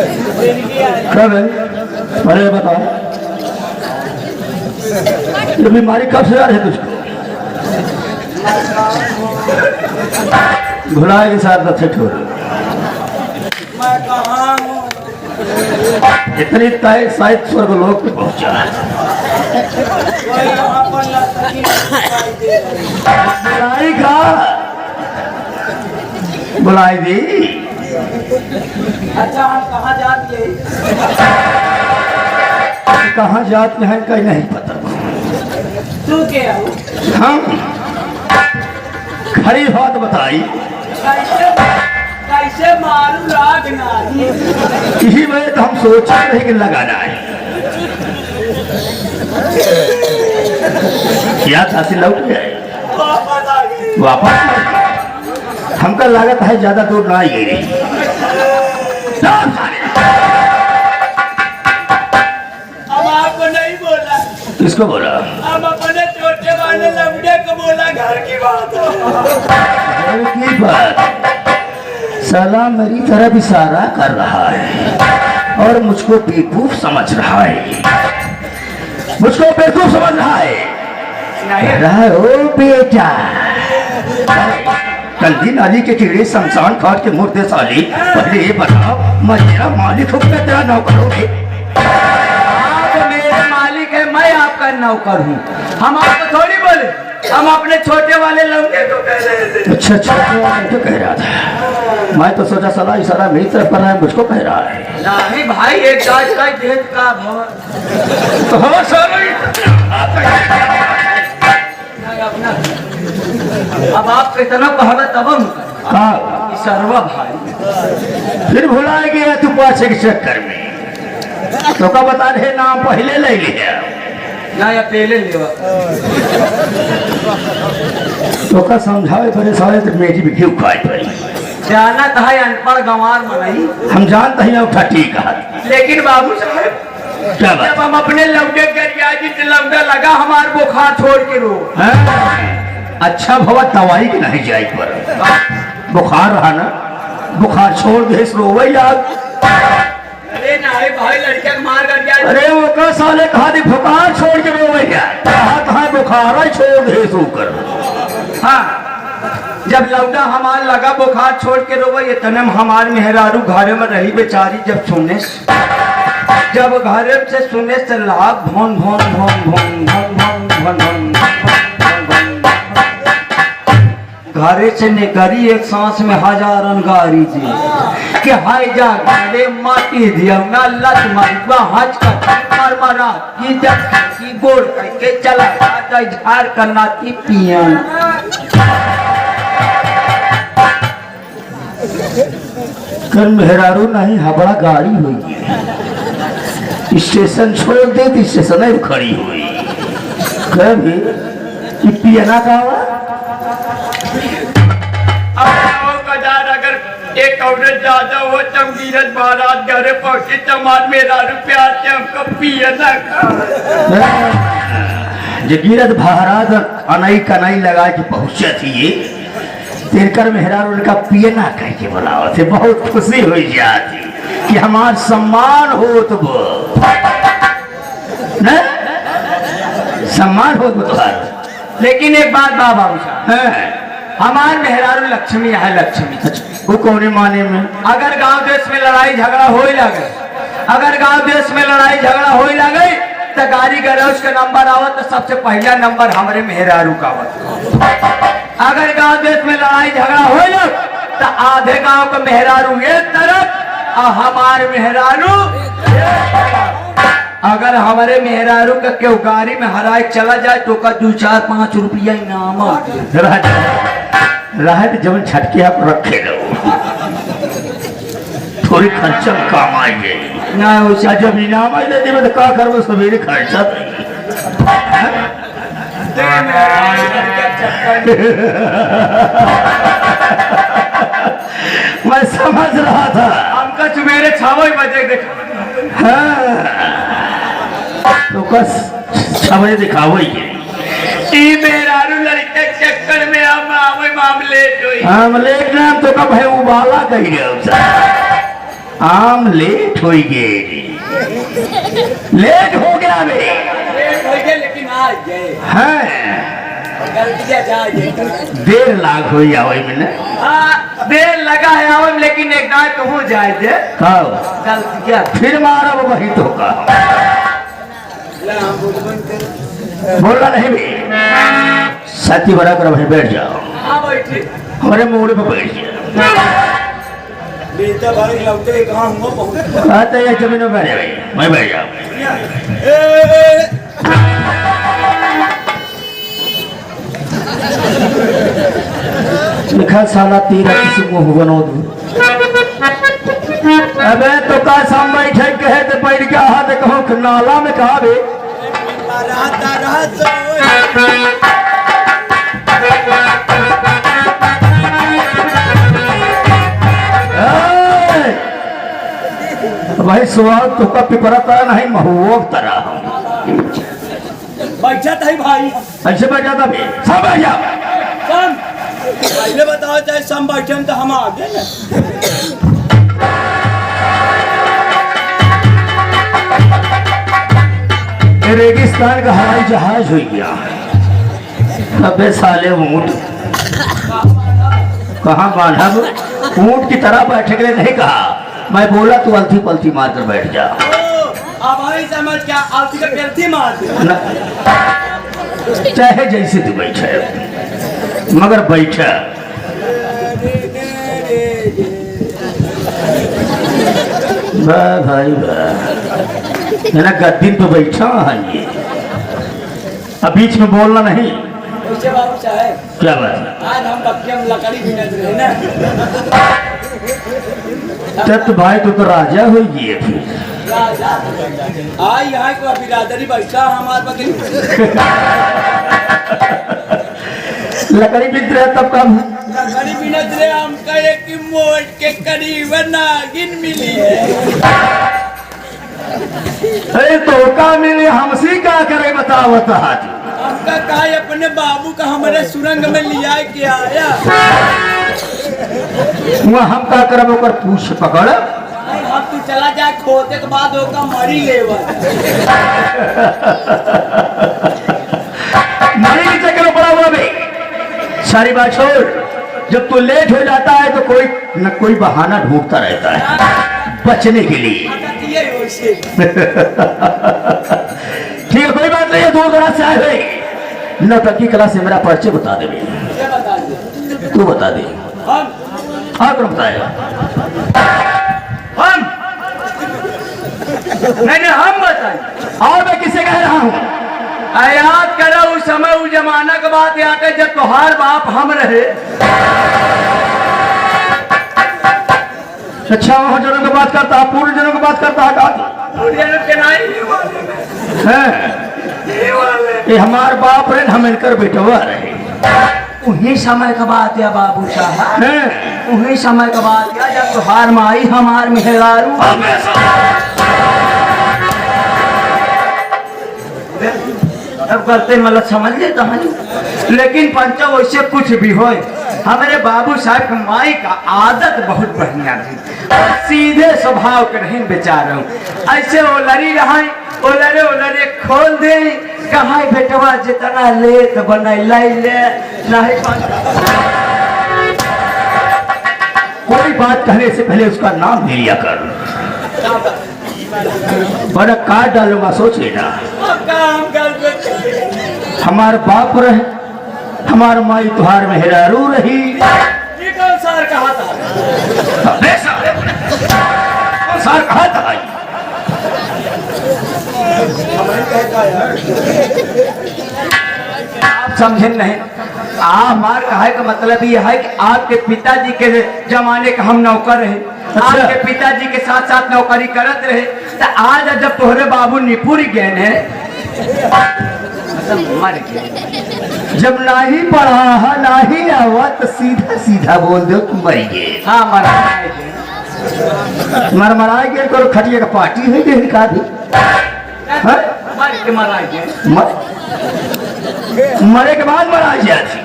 कब है? अरे बताओ, ये बीमारी कब से आ रही है तुझको? भुलाए के साथ अच्छे ठोर इतनी तय शायद स्वर्ग लोक पे पहुंचा है। बुलाई का बुलाई दी। अच्छा हम कहाँ जाते हैं? कहाँ जाते हैं कहीं नहीं पता। तू क्या हो? हम खरी बात बताई। कैसे मारू राग नारी? इसी वजह तो हम सोच रहे कि लगाना है। क्या था लौट गए वापस? हमका लागत है ज्यादा दूर ना आई रही। अब आपको नहीं बोला। किसको बोला? अब अपने छोटे वाले लमड़े को बोला। घर की बात है। घर की बात। साला मेरी तरफ इशारा कर रहा है और मुझको बेवकूफ समझ रहा है। मुझको बेवकूफ समझ रहा है। कह रहा है ओ बेटा, कल्दी नाली के कीड़े शमशान घाट के मुर्दे साली, पहले ये बताओ मैं तेरा मालिक हूँ क्या तेरा नौकर हूँ? आप मेरे मालिक है, मैं आपका नौकर हूँ। हम आपको थोड़ी बोले, हम अपने छोटे वाले लौंडे को कह रहे थे। अच्छा अच्छा तो कह रहा था। मैं तो सोचा साला इशारा मेरी तरफ कर रहा है, मुझको कह रहा है। नहीं भाई, एक गाज का देश का भवन। अब आप कितना कहवे तब हम हाँ सर्वा भाई फिर भुला गया तू पाछे के चक्कर में। तो का बता रहे नाम पहले ले लिया ना या पहले लेवा। तो का समझावे परे सारे तो मेरी भी घिव खाए पड़ी। जाना था अनपढ़ गंवार मनाई। हम जानते हैं उठा ठीक है, लेकिन बाबू साहब क्या बात? जब हम अपने लौटे गरिया जी से लौटा लगा हमार बुखार छोड़ के रो। हाँ? अच्छा भवा दवाई की नहीं जाए पर बुखार रहा ना, बुखार छोड़ दे रोवे यार। अरे नहीं भाई, लड़के को मार कर गया। अरे वो का साले कहा दी बुखार छोड़ के रोवे यार। कहा बुखार है छोड़ दे सो कर। हाँ, जब लौटा हमार लगा बुखार छोड़ के रोवे, इतने में हमार मेहरारू घरे में रही बेचारी। जब घरे से सुने से लाभ भोन भोन भोन भोन भोन भोन भोन भोन घरे से निकली एक सांस में हजार अंगारी जी कि हाय जा घरे माटी दिया ना लत मारवा हज का मार मारा की जब की गोड़ करके चला आता झाड़ करना की पिया। कल मेहरारू नहीं हबड़ा गाड़ी हुई, स्टेशन छोड़ दे तो स्टेशन खड़ी हुई। कभी पियना का अगर एक औरत ज्यादा हो चमकीरत बारात घरे पहुंची चमार मेरा रुपया से हमको पियना का जगीरत भारत अनाई कनाई लगा के पहुंचे थी ये तिरकर मेहरारू उनका पियना कह के बुलाओ थे। बहुत खुशी हुई जाती कि हमार सम्मान हो तो वो सम्मान हो तो। लेकिन एक बात बाबा है हमार मेहरारू लक्ष्मी है। लक्ष्मी वो कौन माने में? अगर गांव देश में लड़ाई झगड़ा हो लगे, अगर गांव देश में लड़ाई झगड़ा हो लगे तो गाड़ी गरौज का नंबर आवत तो सबसे पहला नंबर हमारे मेहरारू का आवत। अगर गांव देश में लड़ाई झगड़ा हो लग तो आधे गांव का मेहरारू एक तरफ और हमारे मेहरारू। अगर हमारे मेहरारू का क्यों गाड़ी में हराए चला जाए तो का 2-4-5 रुपया इनाम राहत जब छटके आप रखे लो थोड़ी खर्चा काम आएंगे ना। उसे जब इनाम आई देती मैं तो क्या करूँ सवेरे खर्चा मैं समझ रहा था। हमका सवेरे 6 बजे देखा। हाँ तो बस समय दिखाओ ही मेहरारू लड़के चक्कर में हम लेट हुई। हम लेट नाम तो कब है उबाला कही गया आम लेट हो गए, लेट हो गया बे। लेट हो गए लेकिन आ गए। हैं गलतियां जा गए। देर लाग हो या वही मैंने हाँ देर लगा है आवम लेकिन एक दांत तो हो जाए दे। कहो गलतियां फिर मारा वो वही तो का बोलना नहीं भी साथी बड़ा कर वहीं बैठ जाओ। हाँ बैठे। हमारे मोड़ पे बैठ जाओ। बेटा भाई लौटे कहाँ हुआ पहुँच। आते हैं जमीन में बैठ जाओ, मैं बैठ जाओ। लिखा साला तेरा किसी को बनो दू। अबे तो का साम बैठे कहे तो बैठ गया हाथ कहो नाला में कहा बे भाई सवाल तो का पिपरा तरह नहीं महुआ तरह बैठा था भाई। ऐसे बैठ जाता भी सब बैठ जा। सम पहले बताओ चाहे सम बैठे तो हम आगे ना। रेगिस्तान का हवाई जहाज हो गया। अबे साले ऊंट कहाँ बांधा ऊंट की तरह बैठने के लिए नहीं कहा। मैं बोला तू अलथी पलथी मार कर बैठ जा। अब आई समझ क्या अलथी का पेलथी मार दे। चाहे जैसे तू बैठे मगर बैठा। वाह भाई वाह ना गद्दी पे बैठा है ये। अब बीच में बोलना नहीं। पूछे बाबू साहब क्या बात है? आज हम बक्के में लकड़ी भी नहीं रहे ना। तब तो भाई तो राजा हो गए फिर। आई यहाँ को बिरादरी बैठा हमारे बकरी। लकड़ी बिक रहे तब कब लकड़ी भी नहीं रहे हम कहे कि मोट के करीब नागिन मिली है। अरे तो का मिले हमसे क्या करे बताओ हाथ। हमका कहा अपने बाबू का हमारे सुरंग में लिया के आया। वहाँ हम क्या करब ओकर पूछ पकड़। हम तू चला जाए खोते के बाद ओका मरी लेवा। मरी के चक्कर में पड़ा हुआ बे। सारी बात छोड़। जब तू लेट हो जाता है तो कोई न कोई बहाना ढूंढता रहता है बचने के लिए। ठीक है कोई बात नहीं है। दूर दराज से आए हुए नौटंकी कला से मेरा परिचय बता दे। तू बता दे। और कौन बताएगा? हम नहीं हम बताए। और मैं किसे कह रहा हूँ? याद करो उस समय उस जमाना के बात याद है जब तुहार बाप हम रहे। अच्छा वहाँ जनों की बात करता है पूर्व जनों की बात करता है ये हमार बाप रहे हम इनकर बेटवा रहे। उन्हीं समय का बात है बाबू साहब। उन्हीं समय का बात है जब तुहार माई हमार मेहरारू। अब करते मतलब समझ लेता हूँ लेकिन पंचा वैसे कुछ भी हो हमारे बाबू साहब की माई का आदत बहुत बढ़िया थी और सीधे स्वभाव के नहीं बेचारा हूँ। ऐसे ओलरी रहा ओलरे खोल दे कहा बेटवा जितना ले तो बना ले नहीं। कोई बात कहने से पहले उसका नाम ले लिया कर। बड़ा काट डालूंगा सोच लेना। हमारे बाप रहे हमार माई तुहार मेहरारू रही। ये कौन सार कहा था? कौन सार कहा था? आप समझे नहीं। हमार कहे का मतलब यह है कि आपके पिताजी के जमाने का हम नौकर रहे। आपके पिताजी के साथ साथ नौकरी करत रहे तो आज जब तोहरे बाबू निपुर गए ने मर गए। जब नहीं पढ़ा नहीं आवा तो सीधा सीधा बोल दो तुम मरी गए। हाँ मरमराए गए करो खटिया का पार्टी है गए का दी मरे के बाद मरा जाती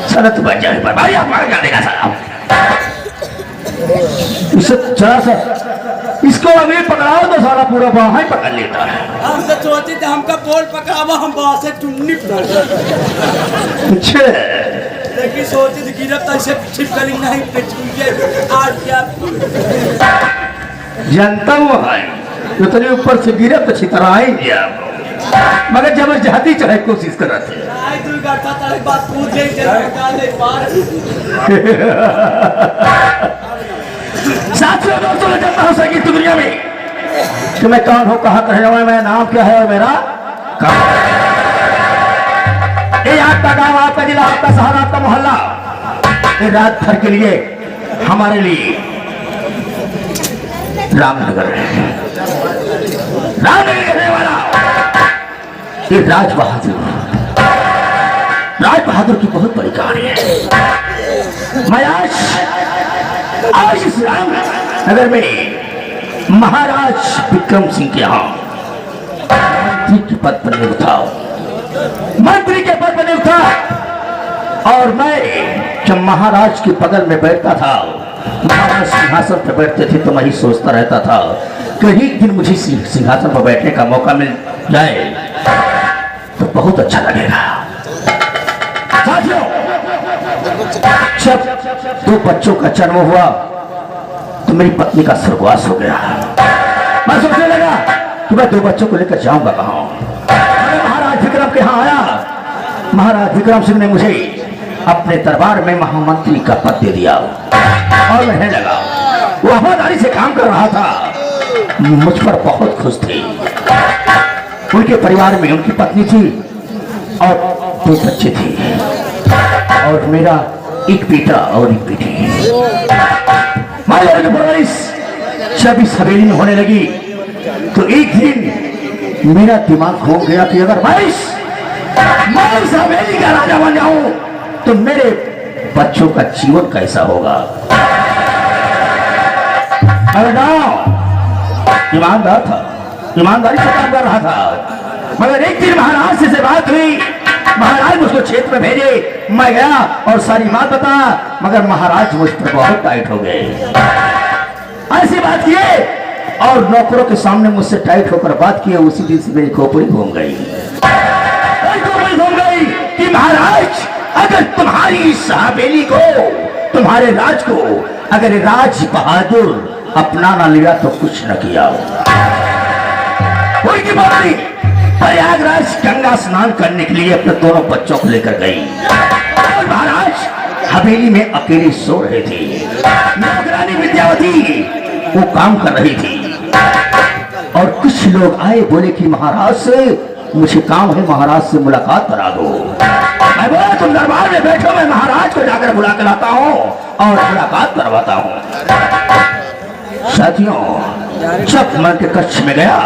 सरत बच जाए पर भाई आप मर जाने का सारा इसे जरा सा इसको अभी पकड़ाओ तो सारा पूरा बाह ही पकड़ लेता है। हम तो सोचे थे हमका पोल पकड़ावा हम बाहर से चुन्नी अच्छा लेकिन सोचे थे गिरफ्त ऐसे छिपकली नहीं पे छूटे आज क्या जनता वो है उतने ऊपर से गिरे तो छितरा आएंगे आप मगर जबरदस्ती चढ़े कोशिश कर रहे थे। आई तू करता तारे बात पूछ दे निकाल दे पार साथियों दोस्तों मैं जानता हूँ संगीत की दुनिया में कि मैं कौन हूँ कहाँ का रहने वाला मेरा नाम क्या है और मेरा कहाँ ये आपका गांव आपका जिला आपका शहर आपका मोहल्ला ये रात भर के लिए हमारे लिए रामनगर है। रामनगर के रहने वाला ये राज बहादुर की बहुत बड़ी कहानी है। मैं आज इस रामनगर में महाराज विक्रम सिंह के यहाँ मंत्री के पद पर नियुक्त था। मंत्री के पद पर नियुक्त था और मैं जब महाराज के बगल में बैठता था महाराज सिंहासन पर बैठते थे तो मैं ही सोचता रहता था कहीं दिन मुझे सिंहासन पर बैठने का मौका मिल जाए तो बहुत अच्छा लगेगा। साथियों जब 2 बच्चों का जन्म हुआ तो मेरी पत्नी का स्वर्गवास हो गया। मैं सोचने लगा कि मैं 2 बच्चों को लेकर जाऊंगा कहाँ। महाराज विक्रम के यहाँ आया। महाराज विक्रम सिंह ने मुझे अपने दरबार में महामंत्री का पद दे दिया और रहने लगा। वो वफादारी से काम कर रहा था। मुझ पर बहुत खुश थे। उनके परिवार में उनकी पत्नी थी और 2 बच्चे थे और मेरा एक बेटा और एक बेटी। जब इस हवेली में होने लगी तो एक दिन मेरा दिमाग घूम गया कि अगर मैं इस हवेली का राजा बन जाऊं तो मेरे बच्चों का जीवन कैसा होगा। ईमानदार था, ईमानदारी से काम कर रहा था। मगर एक दिन महाराज से बात हुई। महाराज मुझको क्षेत्र में भेजे। मैं गया और सारी बात बता मगर महाराज मुझ पर बहुत टाइट हो गए। ऐसी बात किए और नौकरों के सामने मुझसे टाइट होकर बात किए। उसी दिन से मेरी खोपड़ी घूम गई कि महाराज अगर तुम्हारी इस हवेली को तुम्हारे राज को अगर राज बहादुर अपना ना लिया तो कुछ न किया। कोई की बात नहीं। प्रयागराज गंगा स्नान करने के लिए अपने दोनों बच्चों को लेकर गई और महाराज हवेली में अकेले सो रहे थे। नौकरानी विद्यावती वो काम कर रही थी और कुछ लोग आए बोले कि महाराज से मुझे काम है, महाराज से मुलाकात करा दो। मैं बोला तुम दरबार में बैठो, मैं महाराज को जाकर बुला कर लाता हूँ और मुलाकात करवाता हूँ। साथियों जब मैं के कक्ष में गया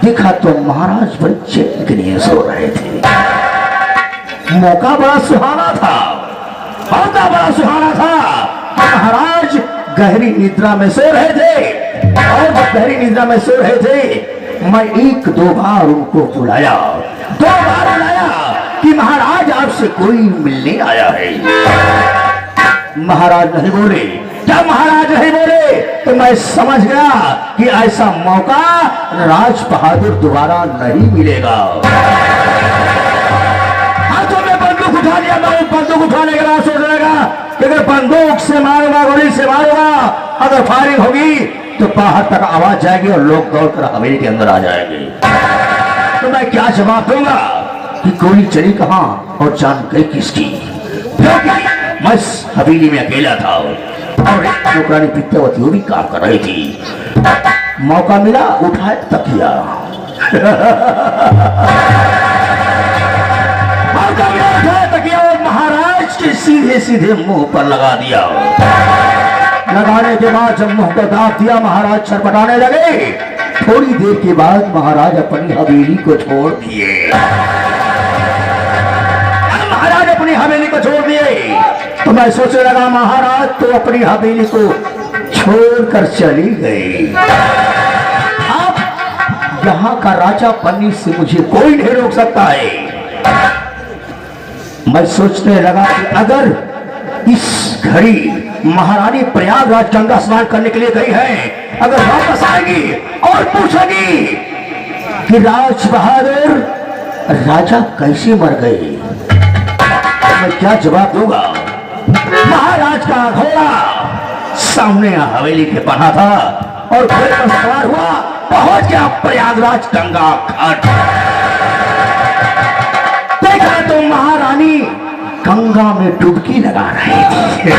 देखा तो महाराज बड़े चैन के लिए सो रहे थे। मौका बड़ा सुहाना था, मौका बड़ा सुहाना था। महाराज गहरी निद्रा में सो रहे थे और जब गहरी निद्रा में सो रहे थे मैं 1-2 बार उनको बुलाया। 2 बार बुलाया कि महाराज आपसे कोई मिलने आया है। महाराज नहीं बोले। जब महाराज नहीं बोले तो मैं समझ गया कि ऐसा मौका राज बहादुर दोबारा नहीं मिलेगा। हाथों में बंदूक उठा लिया। मैं बंदूक उठाने के बाद सोच लगा कि अगर बंदूक से मारूंगा, गोली से मारूंगा, अगर फायरिंग होगी तो बाहर तक आवाज जाएगी और लोग दौड़कर हवेली के अंदर आ जाएंगे। तो मैं क्या जवाब दूंगा कि गोली चली कहां और जान गई किसकी। क्योंकि मैं हवेली में अकेला था और एक नौकरानी विद्यावती वो भी काम कर रही थी। मौका मिला उठाए तकिया। मौका मिला उठाए तकिया और महाराज के सीधे सीधे मुंह पर लगा दिया। लगाने के बाद जब मुंह को दाब दिया महाराज छटपटाने लगे। थोड़ी देर के बाद महाराज अपनी हवेली को छोड़ दिए। महाराज अपनी हवेली को छोड़ दिए तो मैं सोचने लगा महाराज तो अपनी हवेली को छोड़कर चली गई। अब यहाँ का राजा बनने से मुझे कोई नहीं रोक सकता है। मैं सोचने लगा कि अगर इस घड़ी महारानी प्रयागराज गंगा स्नान करने के लिए गई है। अगर वापस आएगी और पूछेगी कि राज बहादुर राजा कैसे मर गए, मैं क्या जवाब दूंगा? महाराज का घोड़ा सामने हवेली के बना था और घोड़े पर सवार हुआ, पहुंच गया प्रयागराज गंगा घाट। देखा तो महारानी गंगा में डुबकी लगा रही थी।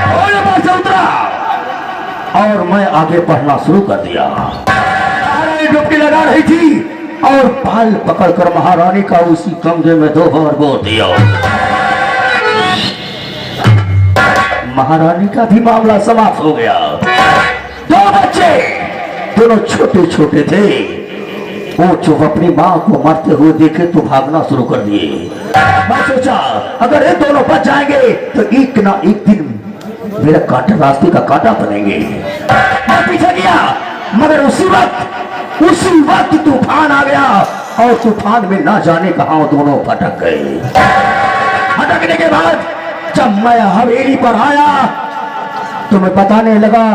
घोड़े पर से उतरा और मैं आगे पढ़ना शुरू कर दिया। महारानी डुबकी लगा रही थी और बाल पकड़कर महारानी का उसी कंधे में 2 बार बो दिया। महारानी का भी मामला समाप्त हो गया। 2 बच्चे, दोनों छोटे छोटे थे। वो जो अपनी माँ को मरते हुए देखे तो भागना शुरू कर दिए। मैं सोचा अगर ये दोनों बच जाएंगे तो एक ना एक दिन मेरा कांटा, रास्ते का कांटा बनेंगे। मैं पीछे गया मगर उसी वक्त तूफान आ गया और तूफान में ना जाने कहां दोनों भटक गए। भटकने के बाद जब मैं हवेली पर आया तो मैं बताने लगा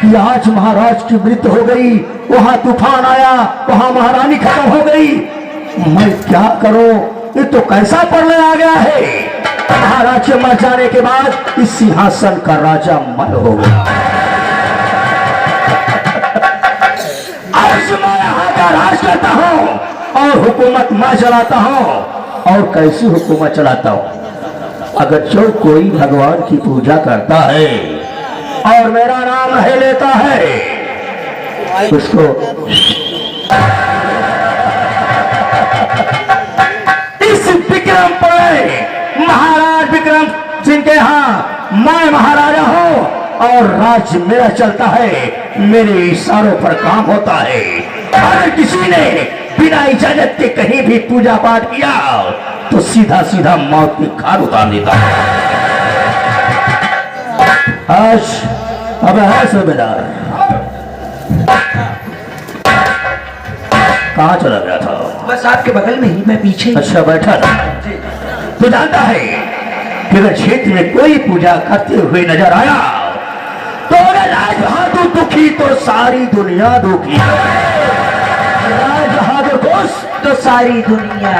कि आज महाराज की मृत्यु हो गई, वहां तूफान आया, वहां महारानी खत्म हो गई। मैं क्या करूं? ये तो कैसा पड़ने आ गया है। महाराज के मर जाने के बाद इस सिंहासन का राजा मैं हो गया। आज मैं यहाँ का राज करता हूँ और हुकूमत मैं चलाता हूँ। और कैसी हुकूमत चलाता हूँ? अगर जो कोई भगवान की पूजा करता है और मेरा नाम नहीं लेता है उसको इस विक्रम पर महाराज विक्रम जिनके यहाँ मैं महाराजा हूँ और राज्य मेरा चलता है, मेरे इशारों पर काम होता है। अगर किसी ने बिना इजाजत के कहीं भी पूजा पाठ किया तो सीधा सीधा मौत की खार उतार देता है। आज अब है सूबेदार, कहाँ चला गया था? बस आपके बगल में ही, मैं पीछे। अच्छा बैठा था। तो जानता है कि अगर क्षेत्र में कोई पूजा करते हुए नजर आया तो अगर राज बहादुर दुखी तो सारी दुनिया दुखी। राज बहादुर खुश तो सारी दुनिया।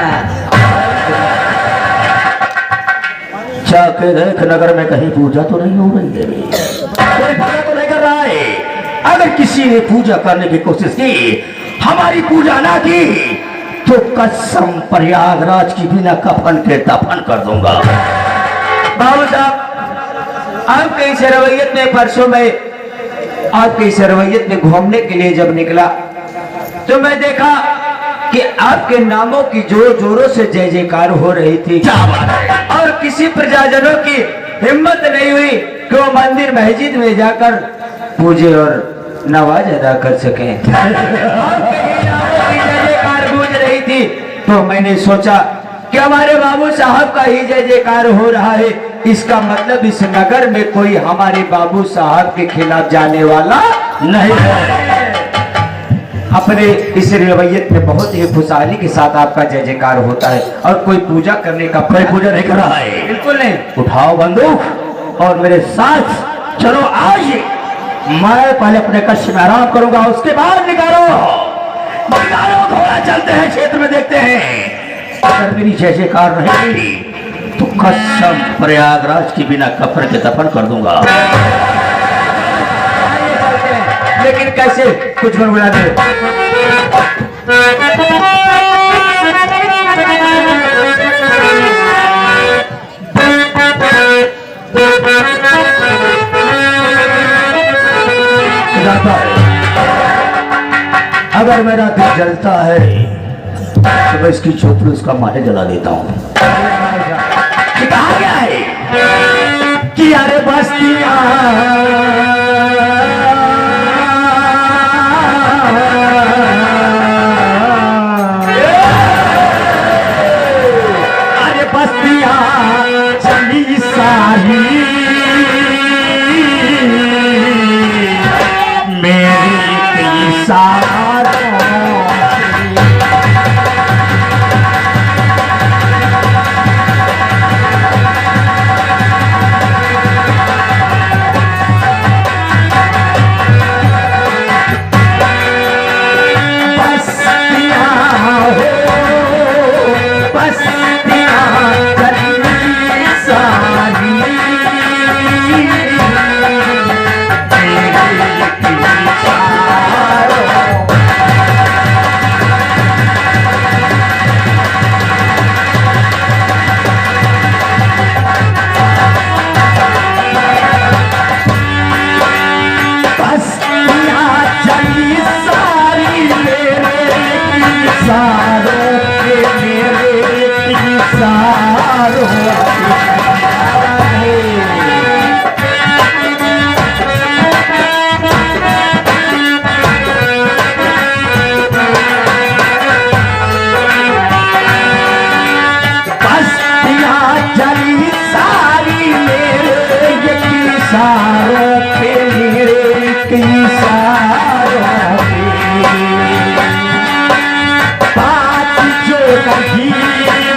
जाके देख नगर में कहीं पूजा तो नहीं हो रही है, कोई पूजा तो नहीं कर रहा है। अगर किसी ने पूजा करने की कोशिश की, हमारी पूजा ना की तो कसम प्रयागराज की बिना कफन के दफन कर दूंगा। बाबू साहब, आपके इस रवैयत में परसों में आपके इस रवैयत में घूमने के लिए जब निकला तो मैं देखा कि आपके नामों की जोर जोरों से जय जयकार हो रही थी और किसी प्रजाजनों की हिम्मत नहीं हुई कि वो मंदिर मस्जिद में जाकर पूजे और नवाज अदा कर सके। जय जयकार गूंज रही थी तो मैंने सोचा कि हमारे बाबू साहब का ही जय जयकार हो रहा है, इसका मतलब इस नगर में कोई हमारे बाबू साहब के खिलाफ जाने वाला नहीं है। अपने इस रवैयत में बहुत ही खुशहाली के साथ आपका जय जयकार होता है और कोई पूजा करने का कोई पूजा नहीं कर रहा है। बिल्कुल नहीं। उठाओ बंदूक और मेरे साथ चलो। आज मैं पहले अपने कष्ट में आराम करूंगा, उसके बाद निकालो घोड़ा। चलते हैं क्षेत्र में, देखते हैं अगर मेरी जय जयकार रहेगी तो कसम प्रयागराज की बिना कफन के दफन कर दूंगा। लेकिन कैसे? कुछ बड़ा दे। अगर मेरा दिल जलता है तो मैं इसकी झोपड़ी उसका माथे जला देता हूँ। कहा गया है कि अरे बस्तियां चली सारी मेरी सारों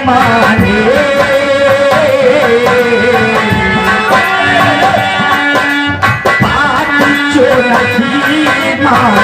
माने बात जो नहीं माने